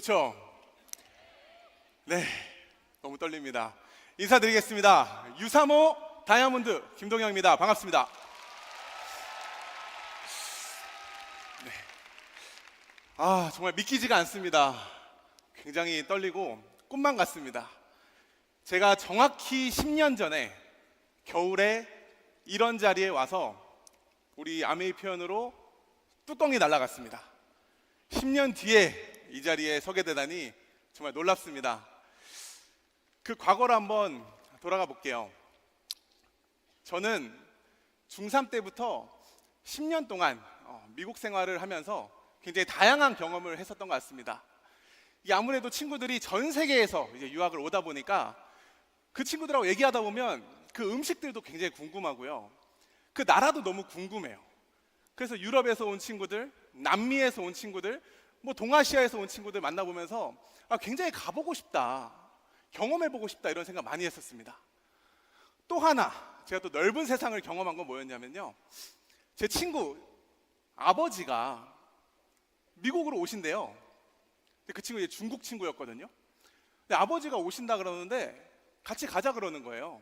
좋죠? 네, 너무 떨립니다. 인사드리겠습니다. U3O 다이아몬드 김동영입니다. 반갑습니다. 네. 정말 믿기지가 않습니다. 굉장히 떨리고 꿈만 같습니다. 제가 정확히 10년 전에 겨울에 이런 자리에 와서 우리 아메이 표현으로 뚜껑이 날아갔습니다. 10년 뒤에 이 자리에 서게 되다니 정말 놀랍습니다. 그 과거로 한번 돌아가 볼게요. 저는 중3 때부터 10년 동안 미국 생활을 하면서 굉장히 다양한 경험을 했었던 것 같습니다. 아무래도 친구들이 전 세계에서 이제 유학을 오다 보니까 그 친구들하고 얘기하다 보면 그 음식들도 굉장히 궁금하고요. 그 나라도 너무 궁금해요. 그래서 유럽에서 온 친구들, 남미에서 온 친구들, 동아시아에서 온 친구들 만나보면서 굉장히 가보고 싶다, 경험해보고 싶다 이런 생각 많이 했었습니다. 또 하나 제가 또 넓은 세상을 경험한 건 뭐였냐면요, 제 친구 아버지가 미국으로 오신대요. 근데 그 친구 이제 중국 친구였거든요. 근데 아버지가 오신다 그러는데 같이 가자 그러는 거예요.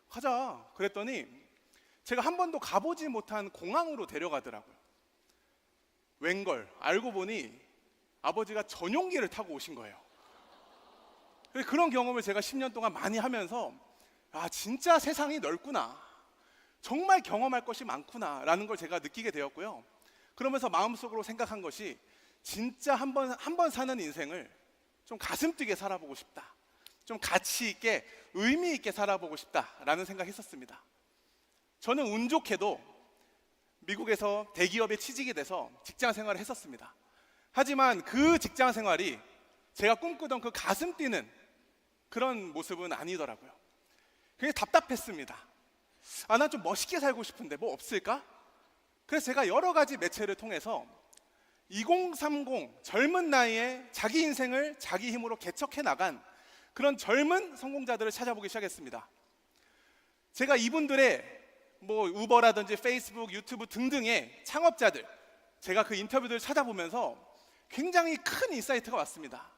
가자 그랬더니 제가 한 번도 가보지 못한 공항으로 데려가더라고요. 웬걸 알고 보니 아버지가 전용기를 타고 오신 거예요. 그런 경험을 제가 10년 동안 많이 하면서 진짜 세상이 넓구나, 정말 경험할 것이 많구나 라는 걸 제가 느끼게 되었고요. 그러면서 마음속으로 생각한 것이 진짜 한 번 사는 인생을 좀 가슴 뛰게 살아보고 싶다, 좀 가치 있게 의미 있게 살아보고 싶다라는 생각했었습니다. 저는 운 좋게도 미국에서 대기업에 취직이 돼서 직장 생활을 했었습니다. 하지만 그 직장 생활이 제가 꿈꾸던 그 가슴 뛰는 그런 모습은 아니더라고요. 굉장히 답답했습니다. 난 좀 멋있게 살고 싶은데 뭐 없을까? 그래서 제가 여러 가지 매체를 통해서 2030 젊은 나이에 자기 인생을 자기 힘으로 개척해 나간 그런 젊은 성공자들을 찾아보기 시작했습니다. 제가 이분들의 우버라든지 페이스북, 유튜브 등등의 창업자들, 제가 그 인터뷰들을 찾아보면서 굉장히 큰 인사이트가 왔습니다.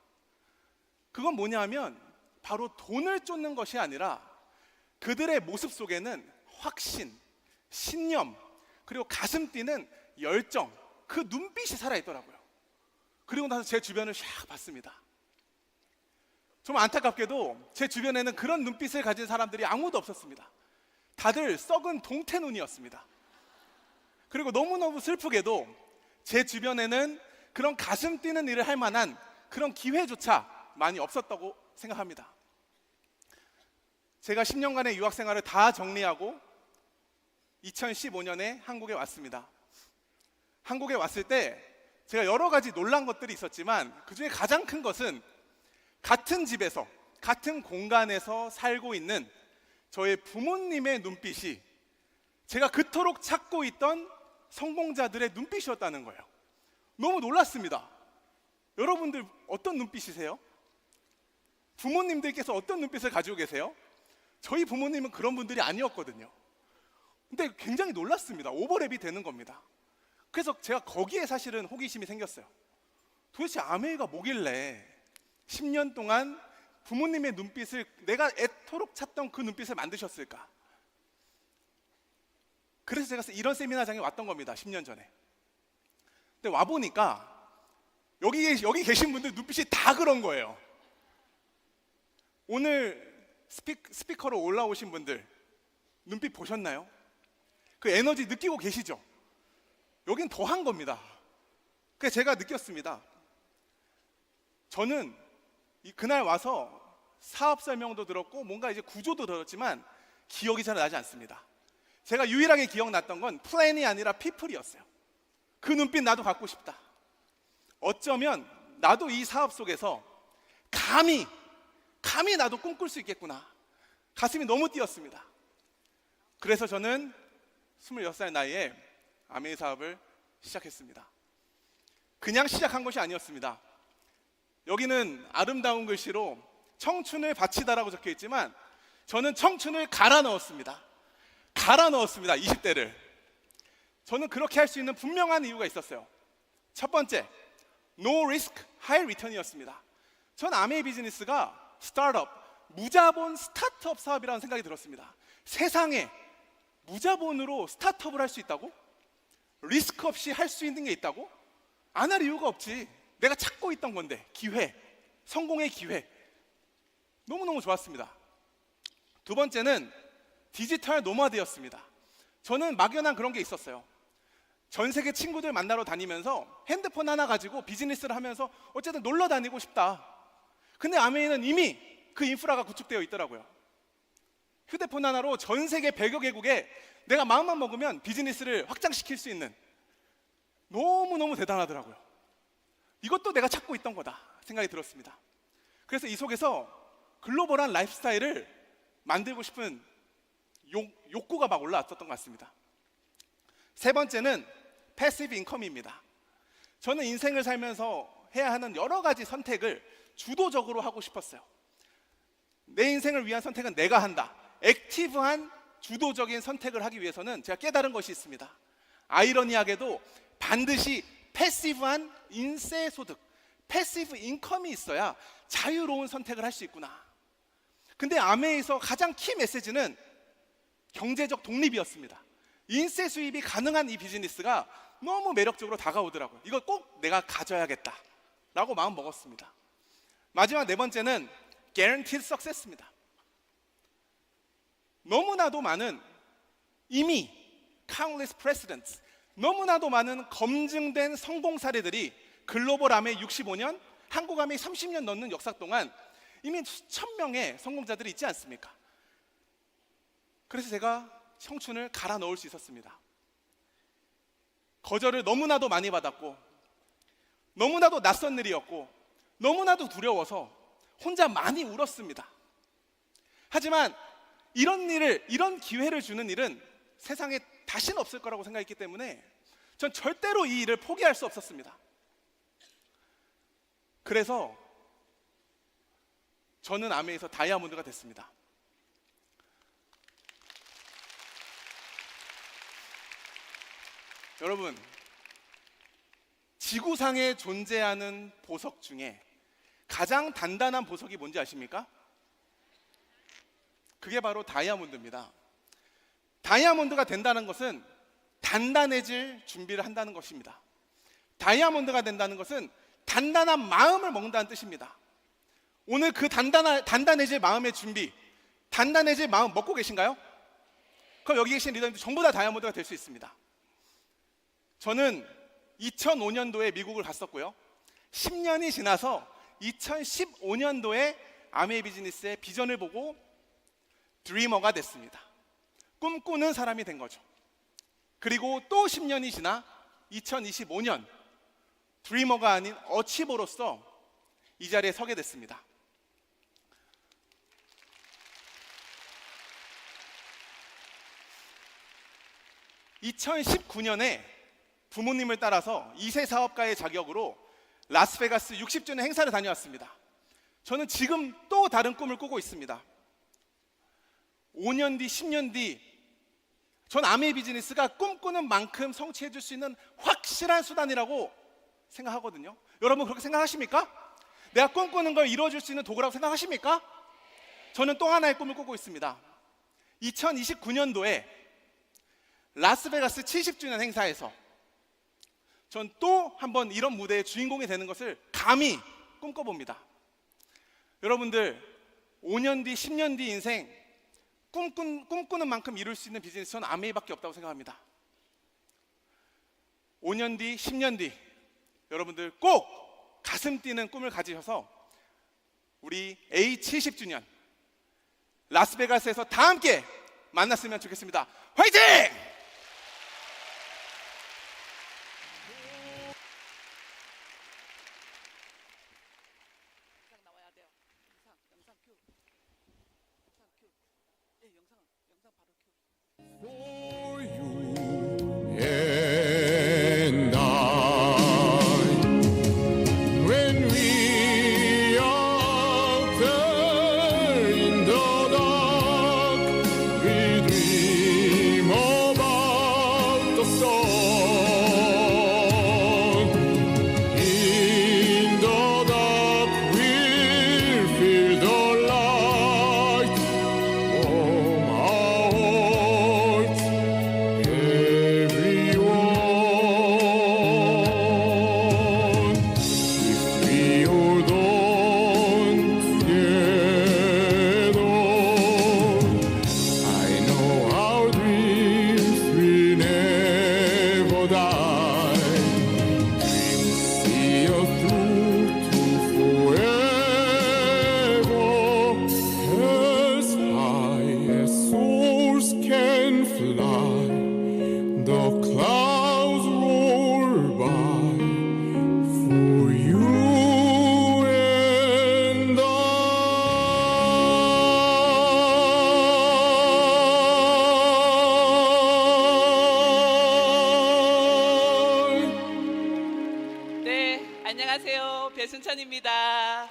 그건 뭐냐 하면 바로 돈을 쫓는 것이 아니라 그들의 모습 속에는 확신, 신념, 그리고 가슴 뛰는 열정, 그 눈빛이 살아있더라고요. 그리고 나서 제 주변을 샥 봤습니다. 좀 안타깝게도 제 주변에는 그런 눈빛을 가진 사람들이 아무도 없었습니다. 다들 썩은 동태 눈이었습니다. 그리고 너무너무 슬프게도 제 주변에는 그런 가슴 뛰는 일을 할 만한 그런 기회조차 많이 없었다고 생각합니다. 제가 10년간의 유학 생활을 다 정리하고 2015년에 한국에 왔습니다. 한국에 왔을 때 제가 여러 가지 놀란 것들이 있었지만 그 중에 가장 큰 것은 같은 집에서, 같은 공간에서 살고 있는 저의 부모님의 눈빛이 제가 그토록 찾고 있던 성공자들의 눈빛이었다는 거예요. 너무 놀랐습니다. 여러분들 어떤 눈빛이세요? 부모님들께서 어떤 눈빛을 가지고 계세요? 저희 부모님은 그런 분들이 아니었거든요. 근데 굉장히 놀랐습니다. 오버랩이 되는 겁니다. 그래서 제가 거기에 사실은 호기심이 생겼어요. 도대체 아메이가 뭐길래 10년 동안 부모님의 눈빛을, 내가 애토록 찾던 그 눈빛을 만드셨을까? 그래서 제가 이런 세미나장에 왔던 겁니다. 10년 전에. 근데 와보니까 여기 계신 분들 눈빛이 다 그런 거예요. 오늘 스피커로 올라오신 분들 눈빛 보셨나요? 그 에너지 느끼고 계시죠? 여긴 더한 겁니다. 그래서 제가 느꼈습니다. 저는 그날 와서 사업 설명도 들었고 뭔가 이제 구조도 들었지만 기억이 잘 나지 않습니다. 제가 유일하게 기억났던 건 플랜이 아니라 피플이었어요. 그 눈빛 나도 갖고 싶다. 어쩌면 나도 이 사업 속에서 감히 나도 꿈꿀 수 있겠구나. 가슴이 너무 뛰었습니다. 그래서 저는 26살 나이에 아메이 사업을 시작했습니다. 그냥 시작한 것이 아니었습니다. 여기는 아름다운 글씨로 청춘을 바치다라고 적혀 있지만 저는 청춘을 갈아 넣었습니다. 20대를. 저는 그렇게 할 수 있는 분명한 이유가 있었어요. 첫 번째, No risk, high return이었습니다. 전 아메이 비즈니스가 스타트업, 무자본 스타트업 사업이라는 생각이 들었습니다. 세상에 무자본으로 스타트업을 할 수 있다고? 리스크 없이 할 수 있는 게 있다고? 안 할 이유가 없지. 내가 찾고 있던 건데, 기회, 성공의 기회. 너무너무 좋았습니다. 두 번째는 디지털 노마드였습니다. 저는 막연한 그런 게 있었어요. 전 세계 친구들 만나러 다니면서 핸드폰 하나 가지고 비즈니스를 하면서 어쨌든 놀러 다니고 싶다. 근데 아메이는 이미 그 인프라가 구축되어 있더라고요. 휴대폰 하나로 전 세계 100여 개국에 내가 마음만 먹으면 비즈니스를 확장시킬 수 있는, 너무너무 대단하더라고요. 이것도 내가 찾고 있던 거다 생각이 들었습니다. 그래서 이 속에서 글로벌한 라이프스타일을 만들고 싶은 욕구가 막 올라왔었던 것 같습니다. 세 번째는 패시브 인컴입니다. 저는 인생을 살면서 해야 하는 여러 가지 선택을 주도적으로 하고 싶었어요. 내 인생을 위한 선택은 내가 한다. 액티브한 주도적인 선택을 하기 위해서는 제가 깨달은 것이 있습니다. 아이러니하게도 반드시 패시브한 인세 소득, 패시브 인컴이 있어야 자유로운 선택을 할 수 있구나. 근데 아메에서 가장 키 메시지는 경제적 독립이었습니다. 인세 수입이 가능한 이 비즈니스가 너무 매력적으로 다가오더라고요. 이걸 꼭 내가 가져야겠다 라고 마음 먹었습니다. 마지막 네 번째는 guaranteed success입니다. 너무나도 많은, 이미 countless precedents, 너무나도 많은 검증된 성공 사례들이 글로벌 아메 65년, 한국 아메 30년 넘는 역사 동안 이미 수천 명의 성공자들이 있지 않습니까? 그래서 제가 청춘을 갈아 넣을 수 있었습니다. 거절을 너무나도 많이 받았고, 너무나도 낯선 일이었고, 너무나도 두려워서 혼자 많이 울었습니다. 하지만 이런 기회를 주는 일은 세상에 다시는 없을 거라고 생각했기 때문에 전 절대로 이 일을 포기할 수 없었습니다. 그래서 저는 아메에서 다이아몬드가 됐습니다. 여러분, 지구상에 존재하는 보석 중에 가장 단단한 보석이 뭔지 아십니까? 그게 바로 다이아몬드입니다. 다이아몬드가 된다는 것은 단단해질 준비를 한다는 것입니다. 다이아몬드가 된다는 것은 단단한 마음을 먹는다는 뜻입니다. 오늘 그 단단해질 마음의 준비, 단단해질 마음 먹고 계신가요? 그럼 여기 계신 리더님들 전부 다 다이아몬드가 될 수 있습니다. 저는 2005년도에 미국을 갔었고요. 10년이 지나서 2015년도에 아메이 비즈니스의 비전을 보고 드리머가 됐습니다. 꿈꾸는 사람이 된 거죠. 그리고 또 10년이 지나 2025년 드리머가 아닌 어치버로서 이 자리에 서게 됐습니다. (2019년에) 부모님을 따라서 2세 사업가의 자격으로 라스베가스 60주년 행사를 다녀왔습니다. 저는 지금 또 다른 꿈을 꾸고 있습니다. 5년 뒤, 10년 뒤, 전 아메이 비즈니스가 꿈꾸는 만큼 성취해 줄 수 있는 확실한 수단이라고 생각하거든요. 여러분 그렇게 생각하십니까? 내가 꿈꾸는 걸 이루어줄 수 있는 도구라고 생각하십니까? 저는 또 하나의 꿈을 꾸고 있습니다. 2029년도에 라스베가스 70주년 행사에서 전 또 한번 이런 무대의 주인공이 되는 것을 감히 꿈꿔봅니다. 여러분들 5년 뒤, 10년 뒤 인생 꿈꾸는 만큼 이룰 수 있는 비즈니스 저는 아메이밖에 없다고 생각합니다. 5년 뒤, 10년 뒤 여러분들 꼭 가슴 뛰는 꿈을 가지셔서 우리 A70주년 라스베가스에서 다 함께 만났으면 좋겠습니다. 화이팅! And I, when we are there in the dark, we dream about 배순찬입니다.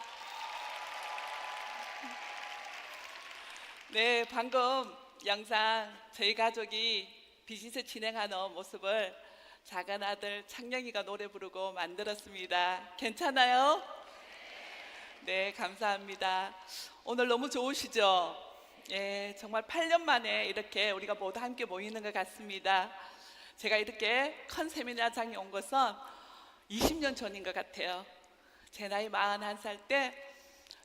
네, 방금 영상 저희 가족이 비즈니스 진행하는 모습을 작은 아들 창령이가 노래 부르고 만들었습니다. 괜찮아요? 네, 감사합니다. 오늘 너무 좋으시죠? 예, 정말 8년 만에 이렇게 우리가 모두 함께 모이는 것 같습니다. 제가 이렇게 큰 세미나장에 온 것은 20년 전인 것 같아요. 제 나이 41살 때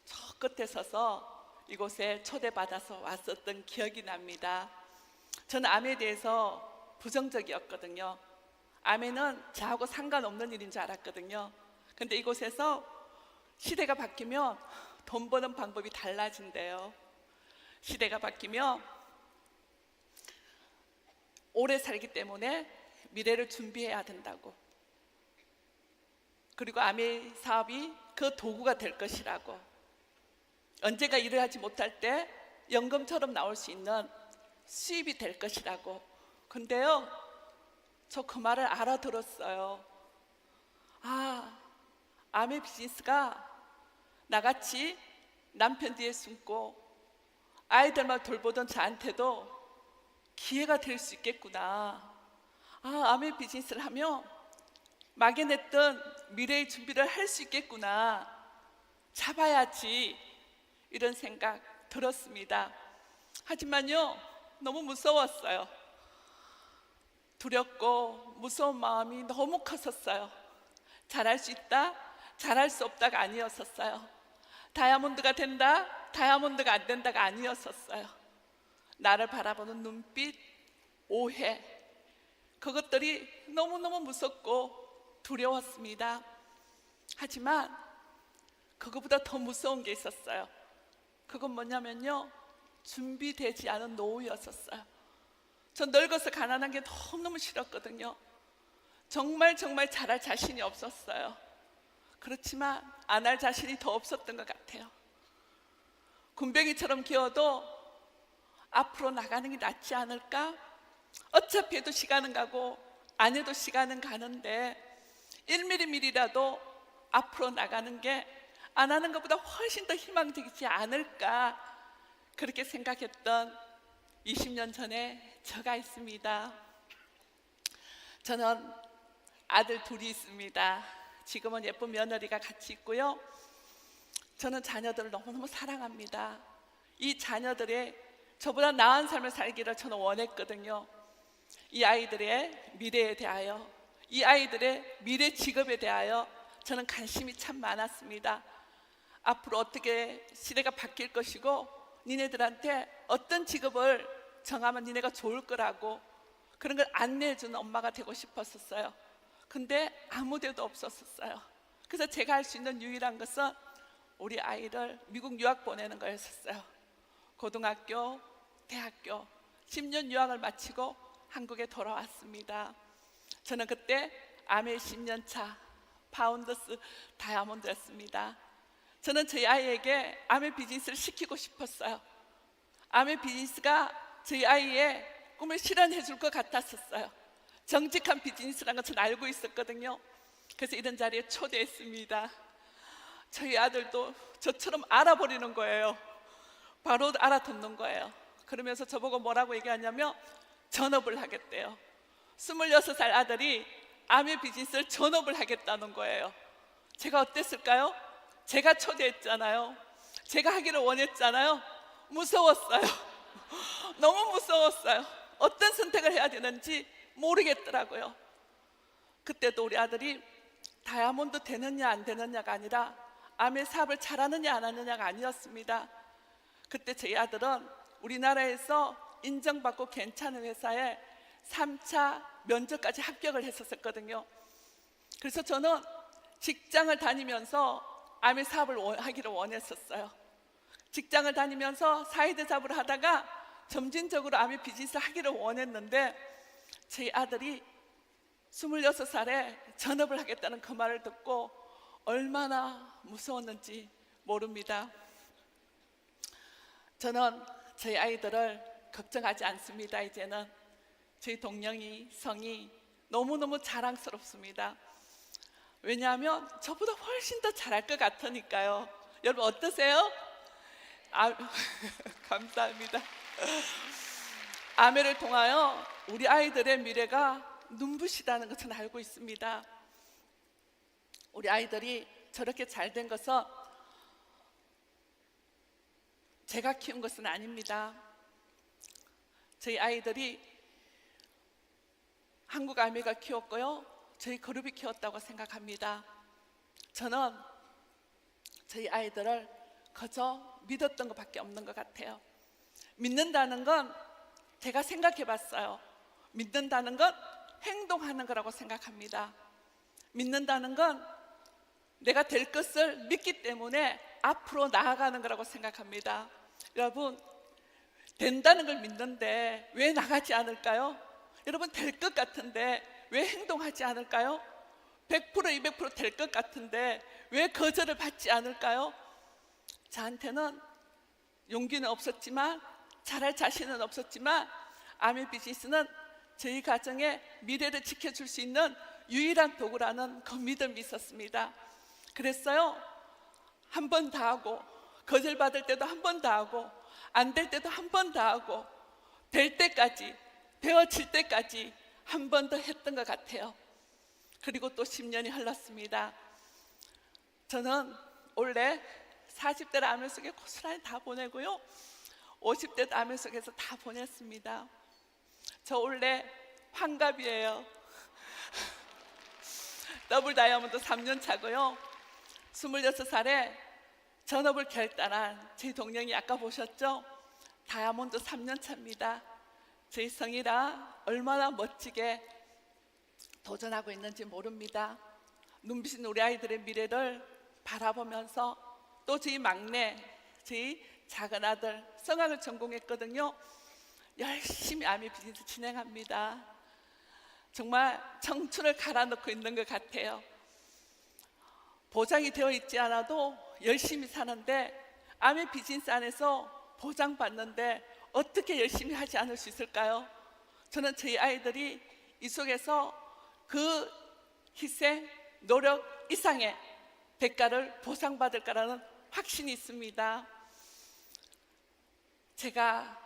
저 끝에 서서 이곳에 초대받아서 왔었던 기억이 납니다. 저는 암에 대해서 부정적이었거든요. 암에는 저하고 상관없는 일인 줄 알았거든요. 근데 이곳에서 시대가 바뀌면 돈 버는 방법이 달라진대요. 시대가 바뀌면 오래 살기 때문에 미래를 준비해야 된다고. 그리고 암의 사업이 그 도구가 될 것이라고. 언제가 일을 하지 못할 때 연금처럼 나올 수 있는 수입이 될 것이라고. 근데요, 저 그 말을 알아들었어요. 아, 암의 비즈니스가 나같이 남편 뒤에 숨고 아이들만 돌보던 저한테도 기회가 될 수 있겠구나. 아, 암의 비즈니스를 하면 막연했던 미래의 준비를 할 수 있겠구나. 잡아야지. 이런 생각 들었습니다. 하지만요, 너무 무서웠어요. 두렵고 무서운 마음이 너무 컸었어요. 잘할 수 있다, 잘할 수 없다가 아니었었어요. 다이아몬드가 된다, 다이아몬드가 안 된다가 아니었었어요. 나를 바라보는 눈빛, 오해, 그것들이 너무너무 무섭고 두려웠습니다. 하지만 그것보다 더 무서운 게 있었어요. 그건 뭐냐면요, 준비되지 않은 노후였었어요. 전 늙어서 가난한 게 너무너무 싫었거든요. 정말 잘할 자신이 없었어요. 그렇지만 안 할 자신이 더 없었던 것 같아요. 군뱅이처럼 기어도 앞으로 나가는 게 낫지 않을까? 어차피 해도 시간은 가고 안 해도 시간은 가는데 1mm라도 앞으로 나가는 게 안 하는 것보다 훨씬 더 희망적이지 않을까, 그렇게 생각했던 20년 전에 저가 있습니다. 저는 아들 둘이 있습니다. 지금은 예쁜 며느리가 같이 있고요. 저는 자녀들을 너무너무 사랑합니다. 이 자녀들의 저보다 나은 삶을 살기를 저는 원했거든요. 이 아이들의 미래에 대하여, 이 아이들의 미래 직업에 대하여 저는 관심이 참 많았습니다. 앞으로 어떻게 시대가 바뀔 것이고 니네들한테 어떤 직업을 정하면 니네가 좋을 거라고, 그런 걸 안내해주는 엄마가 되고 싶었었어요. 근데 아무 데도 없었어요. 그래서 제가 할 수 있는 유일한 것은 우리 아이를 미국 유학 보내는 거였었어요. 고등학교, 대학교 10년 유학을 마치고 한국에 돌아왔습니다. 저는 그때 암의 10년 차 파운더스 다이아몬드였습니다. 저는 저희 아이에게 암의 비즈니스를 시키고 싶었어요. 암의 비즈니스가 저희 아이의 꿈을 실현해 줄 것 같았었어요. 정직한 비즈니스라는 걸 저는 알고 있었거든요. 그래서 이런 자리에 초대했습니다. 저희 아들도 저처럼 알아버리는 거예요. 바로 알아듣는 거예요. 그러면서 저보고 뭐라고 얘기하냐면 전업을 하겠대요. 26살 아들이 암의 비즈니스를 전업을 하겠다는 거예요. 제가 어땠을까요? 제가 초대했잖아요. 제가 하기를 원했잖아요. 무서웠어요. 너무 무서웠어요. 어떤 선택을 해야 되는지 모르겠더라고요. 그때도 우리 아들이 다이아몬드 되느냐 안 되느냐가 아니라 암의 사업을 잘하느냐 안 하느냐가 아니었습니다. 그때 저희 아들은 우리나라에서 인정받고 괜찮은 회사에 3차 면접까지 합격을 했었거든요. 그래서 저는 직장을 다니면서 암의 사업을 하기를 원했었어요. 직장을 다니면서 사이드 잡으로 하다가 점진적으로 암의 비즈니스를 하기를 원했는데 제 아들이 26살에 전업을 하겠다는 그 말을 듣고 얼마나 무서웠는지 모릅니다. 저는 저희 아이들을 걱정하지 않습니다. 이제는 저희 동영이, 성이 너무너무 자랑스럽습니다. 왜냐하면 저보다 훨씬 더 잘할 것 같으니까요. 여러분 어떠세요? 감사합니다. 아메를 통하여 우리 아이들의 미래가 눈부시다는 것은 알고 있습니다. 우리 아이들이 저렇게 잘 된 것은 제가 키운 것은 아닙니다. 저희 아이들이 한국 아메가 키웠고요, 저희 그룹이 키웠다고 생각합니다. 저는 저희 아이들을 그저 믿었던 것밖에 없는 것 같아요. 믿는다는 건 제가 생각해 봤어요. 믿는다는 건 행동하는 거라고 생각합니다. 믿는다는 건 내가 될 것을 믿기 때문에 앞으로 나아가는 거라고 생각합니다. 여러분, 된다는 걸 믿는데 왜 나가지 않을까요? 여러분, 될 것 같은데 왜 행동하지 않을까요? 100% 200% 될 것 같은데 왜 거절을 받지 않을까요? 저한테는 용기는 없었지만, 잘할 자신은 없었지만, 아메 비즈니스는 저희 가정의 미래를 지켜줄 수 있는 유일한 도구라는 그 믿음이 있었습니다. 그랬어요. 한 번 더 하고, 거절받을 때도 한 번 더 하고, 안 될 때도 한 번 더 하고, 될 때까지, 되어질 때까지 한 번 더 했던 것 같아요. 그리고 또 10년이 흘렀습니다. 저는 원래 40대를 아메 속에 고스란히 다 보내고요, 50대도 아메 속에서 다 보냈습니다. 저 원래 환갑이에요. 더블 다이아몬드 3년 차고요, 26살에 전업을 결단한 제 동령이 아까 보셨죠? 다이아몬드 3년 차입니다. 제 성이라 얼마나 멋지게 도전하고 있는지 모릅니다. 눈부신 우리 아이들의 미래를 바라보면서 또 저희 막내, 저희 작은 아들 성악을 전공했거든요. 열심히 아메 비즈니스 진행합니다. 정말 청춘을 갈아넣고 있는 것 같아요. 보장이 되어 있지 않아도 열심히 사는데 아메 비즈니스 안에서 보장받는데 어떻게 열심히 하지 않을 수 있을까요? 저는 저희 아이들이 이 속에서 그 희생, 노력 이상의 대가를 보상받을 거라는 확신이 있습니다. 제가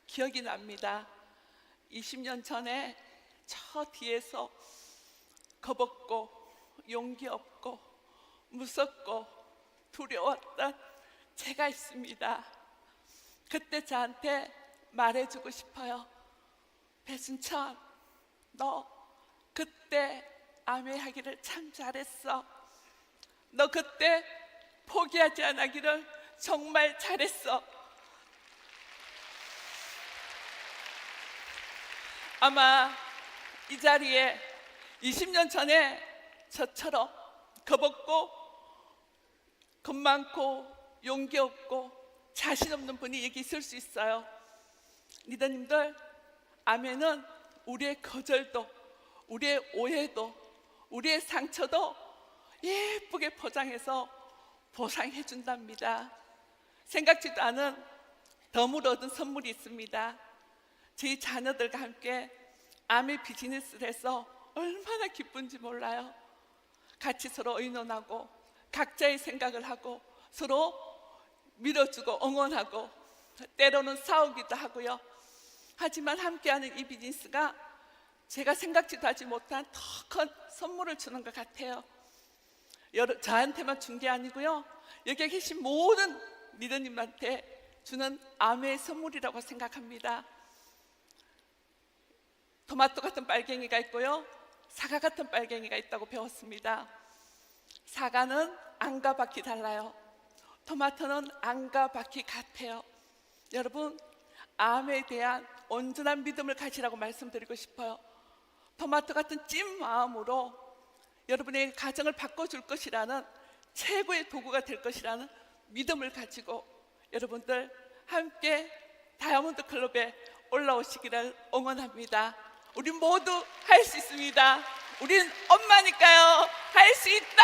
기억이 납니다. 20년 전에 저 뒤에서 겁없고 용기 없고 무섭고 두려웠던 제가 있습니다. 그때 저한테 말해주고 싶어요. 배순천, 너 그때 아메하기를 참 잘했어. 너 그때 포기하지 않기를 정말 잘했어. 아마 이 자리에 20년 전에 저처럼 겁없고 겁 많고 용기 없고 자신 없는 분이 여기 있을 수 있어요. 리더님들, 아멘은 우리의 거절도, 우리의 오해도, 우리의 상처도 예쁘게 포장해서 보상해 준답니다. 생각지도 않은 덤으로 얻은 선물이 있습니다. 저희 자녀들과 함께 아메 비즈니스를 해서 얼마나 기쁜지 몰라요. 같이 서로 의논하고 각자의 생각을 하고 서로 밀어주고 응원하고 때로는 싸우기도 하고요. 하지만 함께하는 이 비즈니스가 제가 생각지도 하지 못한 더 큰 선물을 주는 것 같아요. 저한테만 준 게 아니고요, 여기 계신 모든 리더님한테 주는 아메의 선물이라고 생각합니다. 토마토 같은 빨갱이가 있고요, 사과 같은 빨갱이가 있다고 배웠습니다. 사과는 안과 밖이 달라요. 토마토는 안과 밖이 같아요. 여러분, 아메에 대한 온전한 믿음을 가지라고 말씀드리고 싶어요. 토마토 같은 찐 마음으로 여러분의 가정을 바꿔줄 것이라는 최고의 도구가 될 것이라는 믿음을 가지고 여러분들 함께 다이아몬드 클럽에 올라오시기를 응원합니다. 우리 모두 할 수 있습니다. 우린 엄마니까요. 할 수 있다.